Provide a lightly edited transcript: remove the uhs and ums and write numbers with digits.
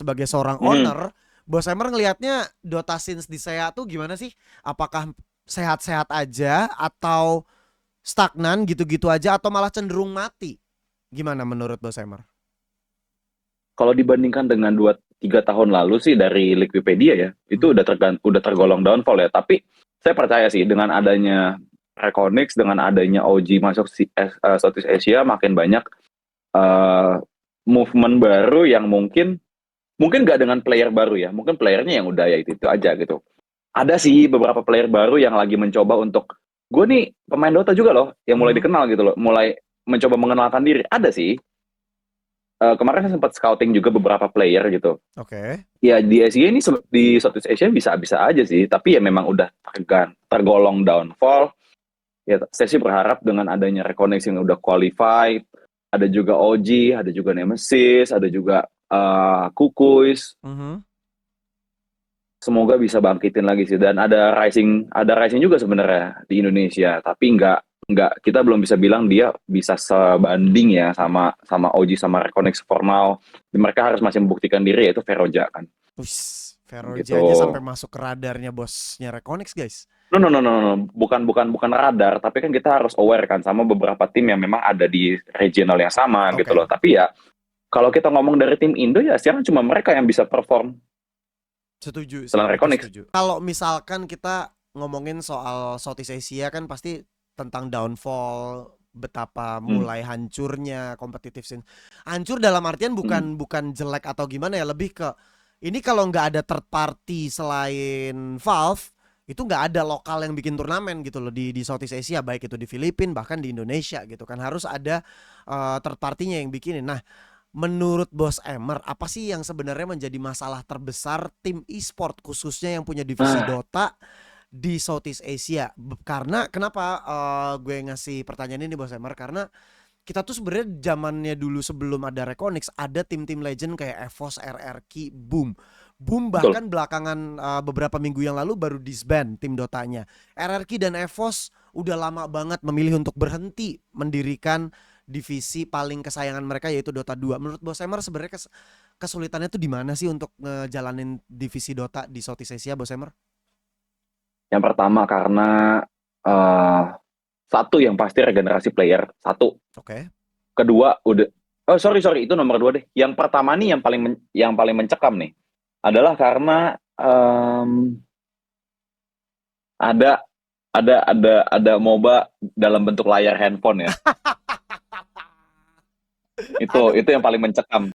sebagai seorang Hmm. owner, Bos Emer ngelihatnya Dota Scenes di SEA tuh gimana sih? Apakah sehat-sehat aja atau stagnan gitu-gitu aja atau malah cenderung mati? Gimana menurut Bos Emer? Kalau dibandingkan dengan 2-3 tahun lalu sih dari Wikipedia ya, itu Mhm. udah tergolong downfall ya. Tapi saya percaya sih dengan adanya Reconnect, dengan adanya OG masuk Southeast Asia, makin banyak eh, movement baru yang mungkin nggak dengan player baru ya, mungkin playernya yang udah ya itu aja gitu. Ada sih beberapa player baru yang lagi mencoba untuk gue nih pemain Dota juga loh, yang mulai Mhm. dikenal gitu loh, mulai mencoba mengenalkan diri. Ada sih. Kemarin saya sempat scouting juga beberapa player gitu. Oke. Ya di Asia ini di Southeast Asia bisa-bisa aja sih, tapi ya memang udah tergolong downfall. Ya saya sih berharap dengan adanya Reconex yang udah qualified, ada juga OG, ada juga Nemesis, ada juga Kukuis. Mhm. Semoga bisa bangkitin lagi sih, dan ada Rising juga sebenarnya di Indonesia, tapi nggak kita belum bisa bilang dia bisa sebanding ya sama sama OG sama Reconex for now. Mereka harus masih membuktikan diri, yaitu Feroja kan Wis, Feroja gitu. aja sampai masuk ke radarnya bosnya Reconnect, guys. No, no, no, no, no. Bukan radar, tapi kan kita harus aware kan sama beberapa tim yang memang ada di regional yang sama gitu loh. Oke. Tapi ya kalau kita ngomong dari tim Indo ya sekarang cuma mereka yang bisa perform Setuju sih, setelah itu Reconnect. setuju. Kalau misalkan kita ngomongin soal Southeast Asia kan pasti tentang downfall, betapa Hmm. mulai hancurnya competitive scene. Hancur dalam artian Hmm. bukan jelek atau gimana ya, lebih ke ini kalau nggak ada third party selain Valve, itu nggak ada lokal yang bikin turnamen gitu loh di Southeast Asia, baik itu di Filipina bahkan di Indonesia gitu kan, harus ada third partinya yang bikinin. Nah, menurut Bos Emer, apa sih yang sebenarnya menjadi masalah terbesar tim e-sport khususnya yang punya divisi Ah, Dota di Southeast Asia? Karena kenapa gue ngasih pertanyaan ini Bos Emer? Karena kita tuh sebenarnya zamannya dulu sebelum ada Reconnect ada tim-tim legend kayak EVOS, RRQ, Boom. Boom betul. bahkan belakangan beberapa minggu yang lalu baru disband tim Dotanya. RRQ dan EVOS udah lama banget memilih untuk berhenti mendirikan divisi paling kesayangan mereka yaitu Dota 2. Menurut Bos Emer sebenarnya kesulitannya tuh di mana sih untuk ngejalanin divisi Dota di Southeast Asia, Bos Emer? Yang pertama karena eh satu yang pasti regenerasi player satu. Oke. Kedua udah, oh sorry sorry itu nomor dua deh. Yang pertama nih yang paling mencekam nih adalah karena ada ada MOBA dalam bentuk layar handphone ya. Itu Aduh, yang paling mencekam.